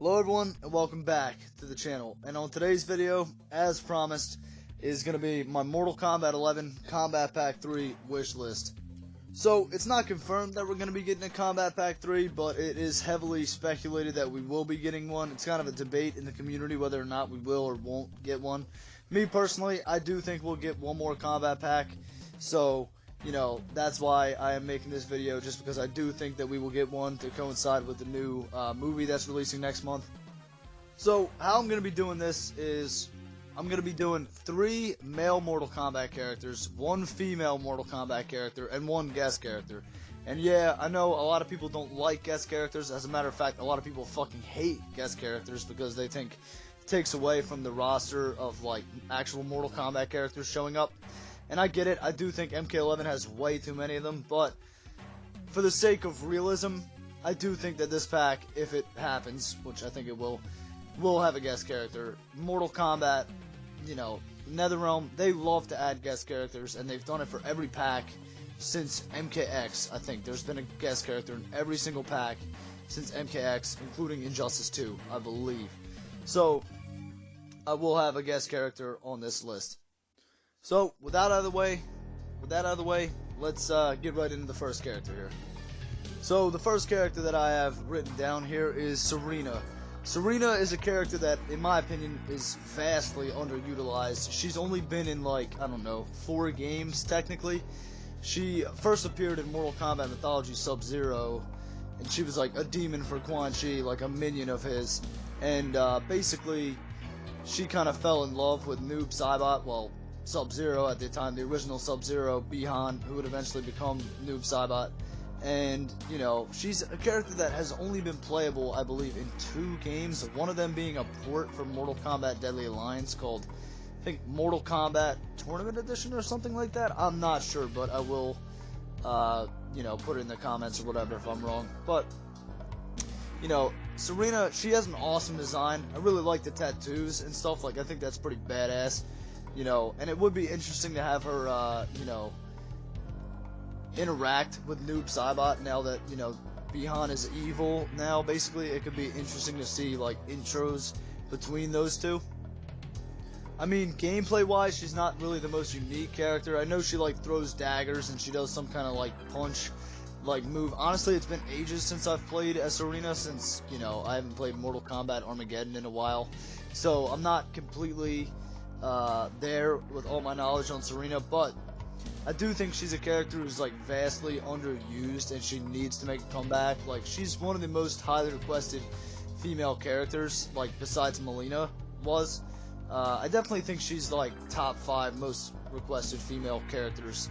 Hello everyone and welcome back to the channel, and on today's video, as promised, is going to be my Mortal Kombat 11 Combat Pack 3 wish list. So, it's not confirmed that we're going to be getting a Combat Pack 3, but it is heavily speculated that we will be getting one. It's kind of a debate in the community whether or not we will or won't get one. Me personally, I do think we'll get one more Combat Pack, so that's why I am making this video, just because I do think that we will get one to coincide with the new movie that's releasing next month. So, how I'm going to be doing this is, I'm going to be doing 3 male Mortal Kombat characters, 1 female Mortal Kombat character, and 1 guest character. And yeah, I know a lot of people don't like guest characters. As a matter of fact, a lot of people fucking hate guest characters because they think it takes away from the roster of, like, actual Mortal Kombat characters showing up. And I get it, I do think MK11 has way too many of them, but for the sake of realism, I do think that this pack, if it happens, which I think it will have a guest character. Mortal Kombat, Netherrealm, they love to add guest characters, and they've done it for every pack since MKX, I think. There's been a guest character in every single pack since MKX, including Injustice 2, I believe. So, I will have a guest character on this list. So, with that out of the way, let's get right into the first character here. So, the first character that I have written down here is Serena. Serena is a character that, in my opinion, is vastly underutilized. She's only been in, 4 games, technically. She first appeared in Mortal Kombat Mythology Sub-Zero, and she was, a demon for Quan Chi, a minion of his. And, basically, she kind of fell in love with Noob Saibot, Sub-Zero at the time, the original Sub-Zero, Bihan, who would eventually become Noob Saibot. And, she's a character that has only been playable, I believe, in 2 games, one of them being a port from Mortal Kombat Deadly Alliance called, I think, Mortal Kombat Tournament Edition or something like that. I'm not sure, but I will, put it in the comments or whatever if I'm wrong. But, Serena, she has an awesome design. I really like the tattoos and stuff. I think that's pretty badass. And it would be interesting to have her, interact with Noob Saibot now that, Bihan is evil now. Basically, it could be interesting to see, intros between those two. I mean, gameplay-wise, she's not really the most unique character. I know she, throws daggers and she does some kind of, punch, move. Honestly, it's been ages since I've played as Serena, since, I haven't played Mortal Kombat Armageddon in a while. So, I'm not completely there with all my knowledge on Serena, but I do think she's a character who's vastly underused and she needs to make a comeback. She's one of the most highly requested female characters, besides Melina was. I definitely think she's top 5 most requested female characters.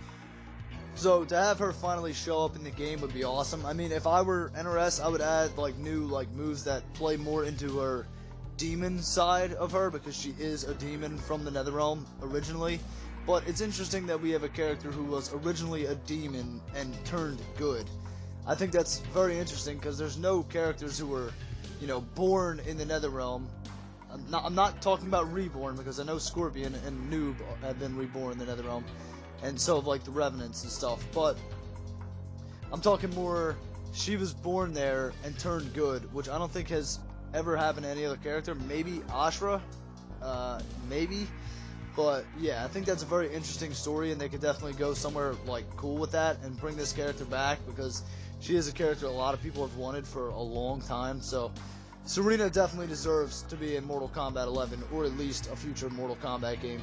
So to have her finally show up in the game would be awesome. I mean, if I were NRS, I would add new moves that play more into her demon side of her, because she is a demon from the Netherrealm originally. But it's interesting that we have a character who was originally a demon and turned good. I think that's very interesting, because there's no characters who were, born in the Netherrealm. I'm not talking about reborn, because I know Scorpion and Noob have been reborn in the Netherrealm, and so have the Revenants and stuff. But I'm talking more, she was born there and turned good, which I don't think has ever happened to any other character. Maybe Ashra, maybe, but yeah, I think that's a very interesting story, and they could definitely go somewhere cool with that and bring this character back, because she is a character a lot of people have wanted for a long time. So Serena definitely deserves to be in Mortal Kombat 11, or at least a future Mortal Kombat game.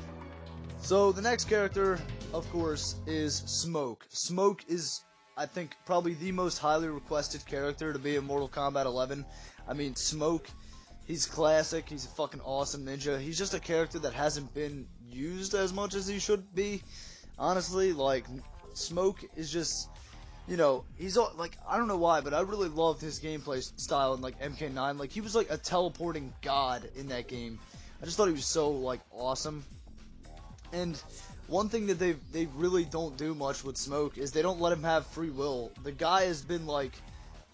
So the next character, of course, is Smoke. Smoke is, I think, probably the most highly requested character to be in Mortal Kombat 11. I mean, Smoke, he's classic, he's a fucking awesome ninja. He's just a character that hasn't been used as much as he should be. Honestly, Smoke is just, he's, I don't know why, but I really loved his gameplay style in, MK9. He was, a teleporting god in that game. I just thought he was so, awesome. And one thing that they really don't do much with Smoke is they don't let him have free will. The guy has been,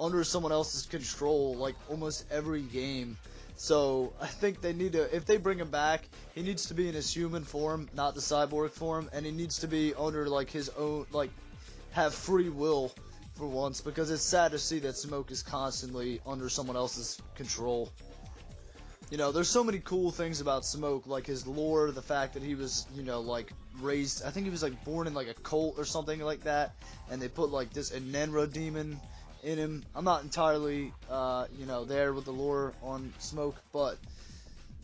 under someone else's control, almost every game. So, I think they need to, if they bring him back, he needs to be in his human form, not the cyborg form, and he needs to be under, his own, have free will for once, because it's sad to see that Smoke is constantly under someone else's control. You know, there's so many cool things about Smoke, like his lore, the fact that he was, you know, like, raised, I think he was, like, born in, like, a cult or something like that, and they put, like, this Enenra demon in him. I'm not entirely, you know, there with the lore on Smoke, but,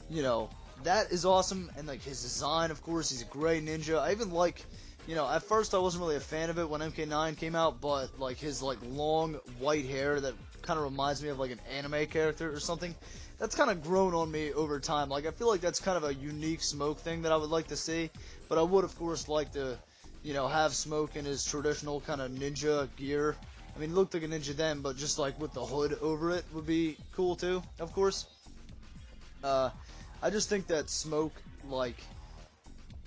you know, that is awesome, and, like, his design, of course, he's a gray ninja. I even like, you know, at first I wasn't really a fan of it when MK9 came out, but, like, his, like, long white hair that kind of reminds me of, like, an anime character or something, that's kind of grown on me over time. Like, I feel like that's kind of a unique Smoke thing that I would like to see, but I would, of course, like to, you know, have Smoke in his traditional kind of ninja gear. I mean, he looked like a ninja then, but just, like, with the hood over it would be cool, too, of course. I just think that Smoke, like,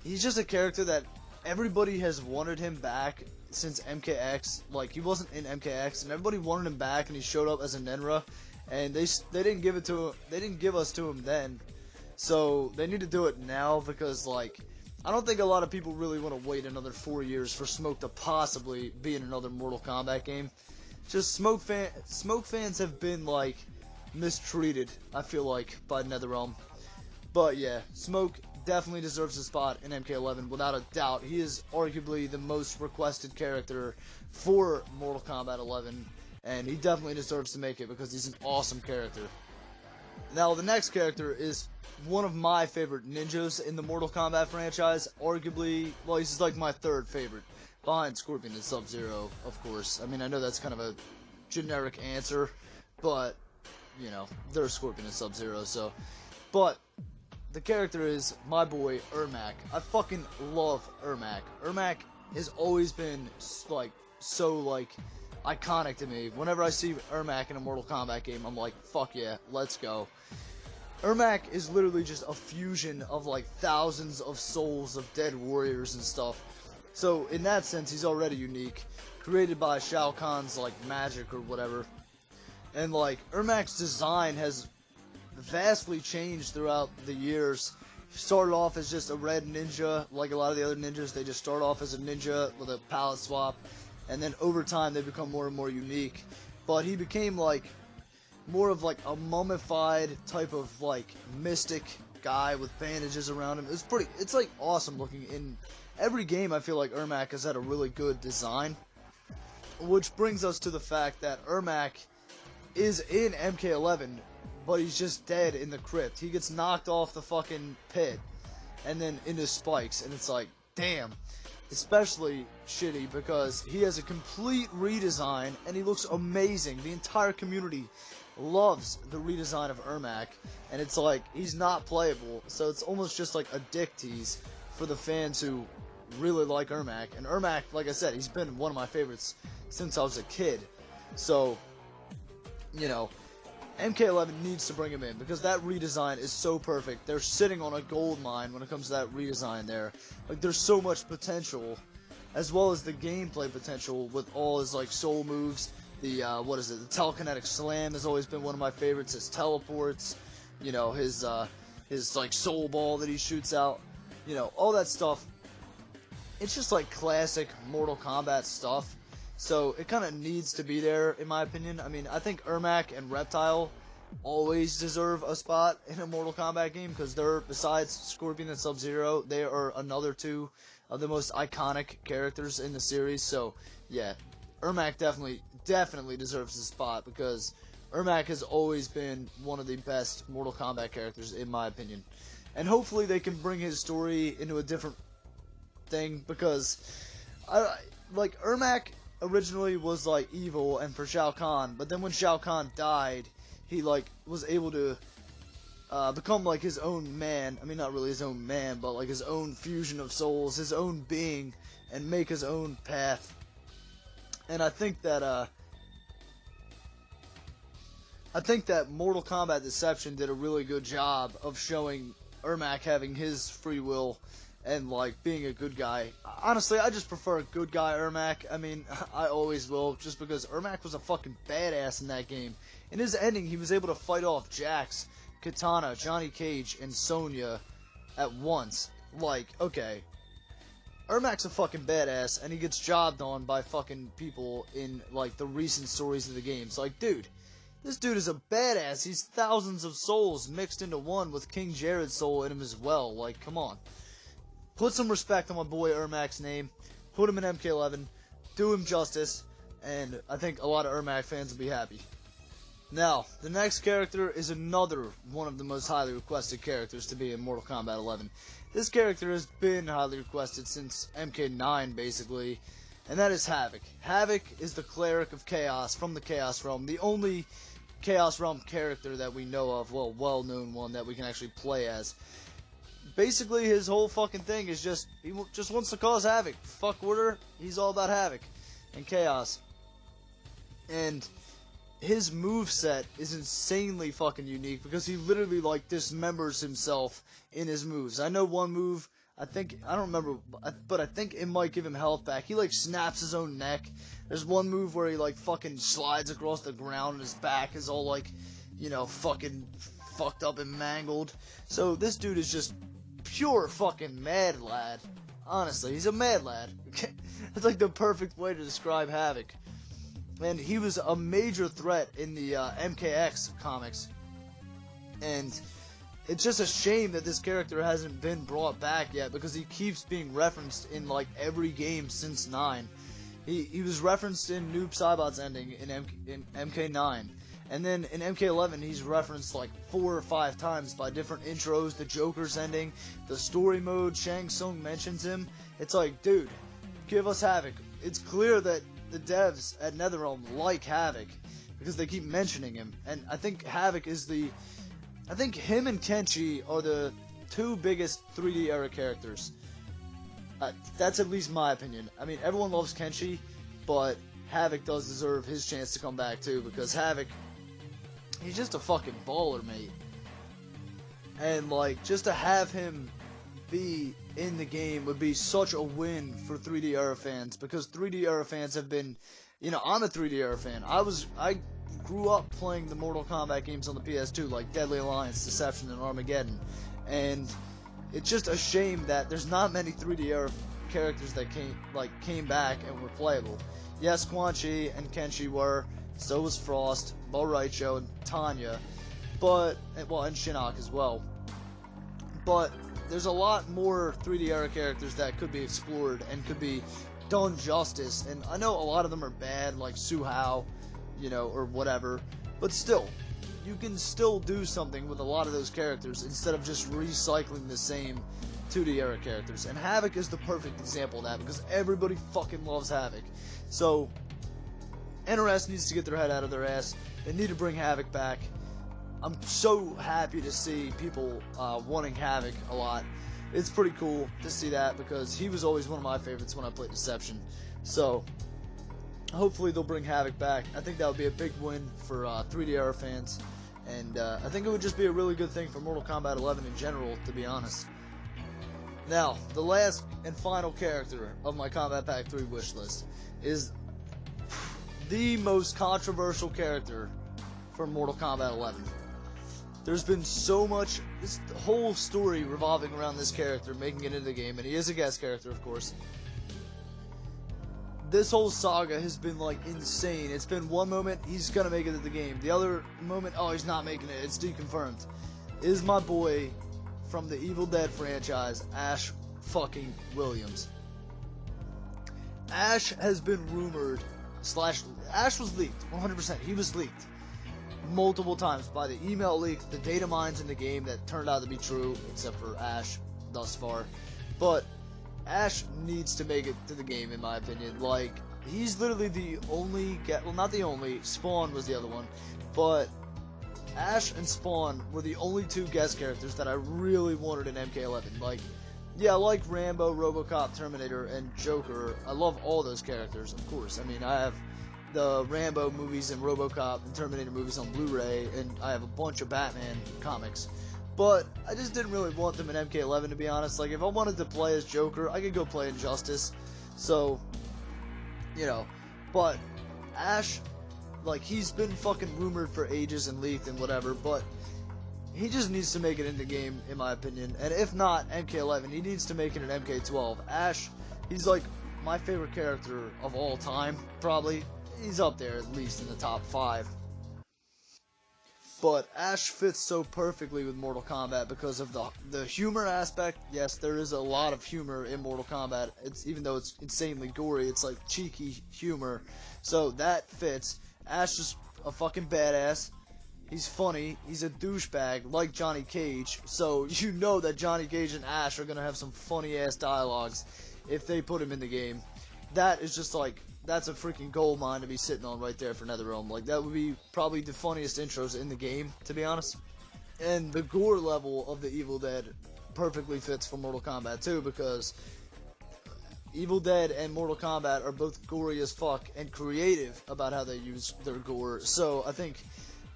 he's just a character that everybody has wanted him back since MKX. Like, he wasn't in MKX, and everybody wanted him back, and he showed up as a Nenra. And they didn't give it to him. They didn't give us to him then, so they need to do it now because, like, I don't think a lot of people really want to wait another 4 years for Smoke to possibly be in another Mortal Kombat game. Just Smoke fans have been, like, mistreated, I feel like, by Netherealm. But yeah, Smoke definitely deserves a spot in MK11 without a doubt. He is arguably the most requested character for Mortal Kombat 11. And he definitely deserves to make it because he's an awesome character. Now, the next character is one of my favorite ninjas in the Mortal Kombat franchise. Arguably, well, he's like my third favorite, behind Scorpion and Sub-Zero, of course. I mean, I know that's kind of a generic answer, but, you know, they're Scorpion and Sub-Zero, so. But the character is my boy, Ermac. I fucking love Ermac. Ermac has always been, like, so, like, iconic to me. Whenever I see Ermac in a Mortal Kombat game, I'm like, fuck yeah, let's go. Ermac is literally just a fusion of, like, thousands of souls of dead warriors and stuff. So, in that sense, he's already unique. Created by Shao Kahn's, like, magic or whatever. And, like, Ermac's design has vastly changed throughout the years. He started off as just a red ninja, like a lot of the other ninjas. They just start off as a ninja with a palette swap. And then over time, they become more and more unique. But he became, like, more of, like, a mummified type of, like, mystic guy with bandages around him. It's, like, awesome looking. In every game, I feel like Ermac has had a really good design. Which brings us to the fact that Ermac is in MK11, but he's just dead in the crypt. He gets knocked off the fucking pit, and then into spikes, and it's like, damn. Especially shitty because he has a complete redesign and he looks amazing. The entire community loves the redesign of Ermac, and it's like he's not playable, so it's almost just like a dick tease for the fans who really like Ermac. And Ermac, like I said, he's been one of my favorites since I was a kid. So, you know, MK11 needs to bring him in because that redesign is so perfect. They're sitting on a gold mine when it comes to that redesign there. Like, there's so much potential, as well as the gameplay potential with all his, like, soul moves. The, what is it? The telekinetic slam has always been one of my favorites. His teleports, you know, his like, soul ball that he shoots out. You know, all that stuff. It's just, like, classic Mortal Kombat stuff. So, it kind of needs to be there, in my opinion. I mean, I think Ermac and Reptile always deserve a spot in a Mortal Kombat game, because they're, besides Scorpion and Sub-Zero, they are another two of the most iconic characters in the series. So, yeah, Ermac definitely deserves a spot, because Ermac has always been one of the best Mortal Kombat characters, in my opinion. And hopefully they can bring his story into a different thing, because, like, Ermac originally was, like, evil and for Shao Kahn, but then when Shao Kahn died, he, like, was able to become, like, his own man. I mean, not really his own man, but, like, his own fusion of souls, his own being, and make his own path. And I think that Mortal Kombat Deception did a really good job of showing Ermac having his free will and, like, being a good guy. Honestly, I just prefer a good guy Ermac. I mean, I always will, just because Ermac was a fucking badass in that game. In his ending, he was able to fight off Jax, Kitana, Johnny Cage, and Sonya at once. Like, okay, Ermac's a fucking badass, and he gets jobbed on by fucking people in, like, the recent stories of the games. Like, dude, This dude is a badass. He's thousands of souls mixed into one with King Jared's soul in him as well. Like, come on. Put some respect on my boy Ermac's name. Put him in MK11. Do him justice. And I think a lot of Ermac fans will be happy. Now, the next character is another one of the most highly requested characters to be in Mortal Kombat 11. This character has been highly requested since MK9, basically, and that is Havoc. Havoc is the Cleric of Chaos from the Chaos Realm, the only Chaos Realm character that we know of, well-known one that we can actually play as. Basically, his whole fucking thing is he just wants to cause havoc. Fuck order, he's all about havoc and chaos. And his moveset is insanely fucking unique because he literally, like, dismembers himself in his moves. I know one move, I don't remember, but I think it might give him health back. He, like, snaps his own neck. There's one move where he, like, fucking slides across the ground and his back is all, like, you know, fucking fucked up and mangled. So this dude is just pure fucking mad lad. Honestly, he's a mad lad. That's like the perfect way to describe Havoc. And he was a major threat in the MKX comics. And it's just a shame that this character hasn't been brought back yet, because he keeps being referenced in like every game since 9. He was referenced in Noob Saibot's ending in MK9. And then in MK11 he's referenced like 4 or 5 times by different intros, the Joker's ending, the story mode, Shang Tsung mentions him. It's like, dude, give us Havoc. It's clear that the devs at Netherealms like Havoc because they keep mentioning him. And I think Havoc is I think him and Kenshi are the 2 biggest 3D era characters. That's at least my opinion. I mean, everyone loves Kenshi, but Havoc does deserve his chance to come back too, because Havoc, he's just a fucking baller, mate. And like, just to have him be in the game would be such a win for 3D era fans, because 3D era fans have been, you know, I'm a 3D era fan. I grew up playing the Mortal Kombat games on the PS2, like Deadly Alliance, Deception, and Armageddon, and it's just a shame that there's not many 3D era characters that came back and were playable. Yes, Quan Chi and Kenshi were, so was Frost, Bo Raicho, and Tanya, and Shinnok as well. But there's a lot more 3D era characters that could be explored and could be done justice, and I know a lot of them are bad, like Su Hao, you know, or whatever, but still, you can still do something with a lot of those characters instead of just recycling the same 2D era characters. And Havoc is the perfect example of that, because everybody fucking loves Havoc. So NRS needs to get their head out of their ass. They need to bring Havoc back. I'm so happy to see people wanting Havoc a lot. It's pretty cool to see that, because he was always one of my favorites when I played Deception. So hopefully they'll bring Havoc back. I think that would be a big win for 3D era fans. And I think it would just be a really good thing for Mortal Kombat 11 in general, to be honest. Now, the last and final character of my Combat Pack 3 wishlist is the most controversial character for Mortal Kombat 11. There's been so much, this whole story revolving around this character making it into the game, and he is a guest character, of course. This whole saga has been, like, insane. It's been one moment, he's gonna make it to the game. The other moment, oh, he's not making it. It's deconfirmed. It is my boy from the Evil Dead franchise, Ash fucking Williams. Ash has been rumored, Ash was leaked, 100%. He was leaked multiple times by the email leak, the data mines in the game that turned out to be true, except for Ash thus far. But Ash needs to make it to the game, in my opinion. Like, he's literally the only, well, not the only, Spawn was the other one, but Ash and Spawn were the only 2 guest characters that I really wanted in MK11. Like, yeah, I like Rambo, RoboCop, Terminator, and Joker. I love all those characters, of course. I mean, I have the Rambo movies and RoboCop and Terminator movies on Blu-ray, and I have a bunch of Batman comics. But I just didn't really want them in MK11, to be honest. Like, if I wanted to play as Joker, I could go play Injustice. So, you know. But Ash, like, he's been fucking rumored for ages and leaked and whatever, but he just needs to make it in the game, in my opinion. And if not MK11, he needs to make it in MK12. Ash, he's like my favorite character of all time, probably. He's up there, at least in the top 5. But Ash fits so perfectly with Mortal Kombat because of the humor aspect. Yes, there is a lot of humor in Mortal Kombat. Even though it's insanely gory, it's like cheeky humor. So that fits. Ash is a fucking badass. He's funny. He's a douchebag like Johnny Cage. So you know that Johnny Cage and Ash are gonna have some funny ass dialogues if they put him in the game. That is just like, that's a freaking gold mine to be sitting on right there for Netherealm. Like, that would be probably the funniest intros in the game, to be honest. And the gore level of the Evil Dead perfectly fits for Mortal Kombat too, because Evil Dead and Mortal Kombat are both gory as fuck and creative about how they use their gore. So I think,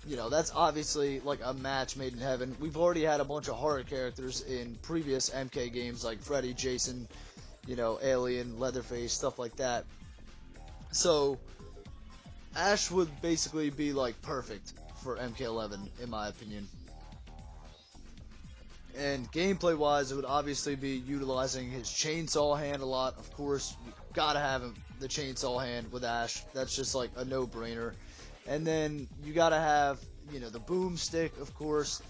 you know, that's obviously like a match made in heaven. We've already had a bunch of horror characters in previous MK games like Freddy, Jason, you know, Alien, Leatherface, stuff like that. So Ash would basically be like perfect for MK11 in my opinion. And gameplay wise, it would obviously be utilizing his chainsaw hand a lot. Of course, you gotta have the chainsaw hand with Ash. That's just like a no-brainer. And then you gotta have, you know, the boomstick, of course,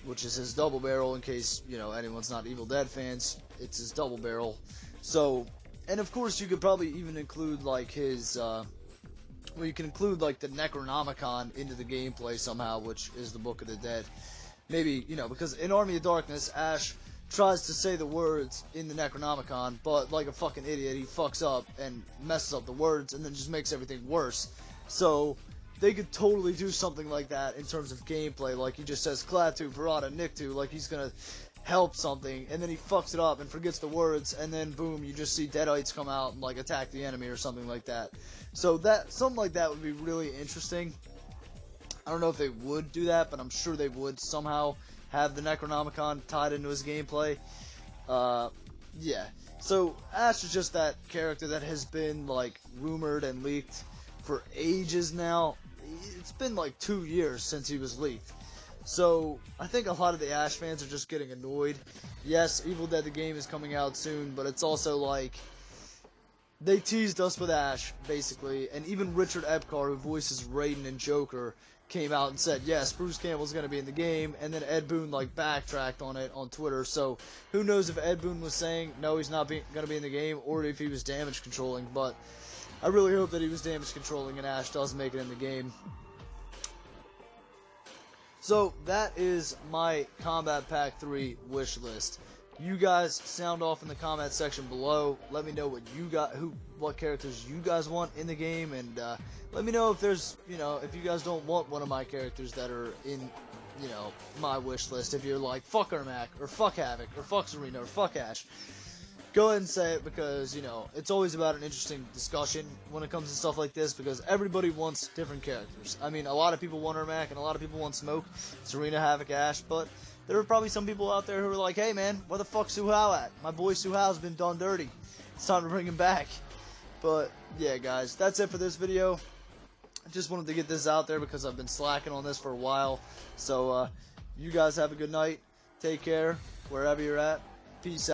which is his double barrel. In case, you know, anyone's not Evil Dead fans, it's his double barrel. So, and of course you could probably even include like his, well, you can include like the Necronomicon into the gameplay somehow, which is the Book of the Dead. Maybe, you know, because in Army of Darkness, Ash tries to say the words in the Necronomicon, but like a fucking idiot, he fucks up and messes up the words and then just makes everything worse. So they could totally do something like that in terms of gameplay, like he just says Klaatu, Verada, Nikto, like he's gonna help something, and then he fucks it up and forgets the words, and then boom, you just see Deadites come out and like attack the enemy or something like that. So that, something like that would be really interesting. I don't know if they would do that, but I'm sure they would somehow have the Necronomicon tied into his gameplay. Yeah. So Ash is just that character that has been like rumored and leaked for ages now. It's been like 2 years since he was leaked. So I think a lot of the Ash fans are just getting annoyed. Yes, Evil Dead the game is coming out soon, but it's also like they teased us with Ash basically, and even Richard Epcar, who voices Raiden and Joker, came out and said yes, Bruce Campbell's going to be in the game, and then Ed Boon like backtracked on it on Twitter. So who knows if Ed Boon was saying no, he's not going to be in the game, or if he was damage controlling. But I really hope that he was damage controlling and Ash does make it in the game. So that is my Kombat Pack 3 wish list. You guys sound off in the comment section below. Let me know what you got, what characters you guys want in the game, and let me know if there's, you know, if you guys don't want one of my characters that are in, you know, my wish list. If you're like fuck Ermac or fuck Havoc or fuck Serena or fuck Ash, go ahead and say it, because, you know, it's always about an interesting discussion when it comes to stuff like this, because everybody wants different characters. I mean, a lot of people want Ermac and a lot of people want Smoke, Serena, Havoc, Ash, but there are probably some people out there who are like, hey man, where the fuck's Suhao at? My boy Suhao's been done dirty. It's time to bring him back. But yeah, guys, that's it for this video. I just wanted to get this out there because I've been slacking on this for a while. So you guys have a good night. Take care wherever you're at. Peace out.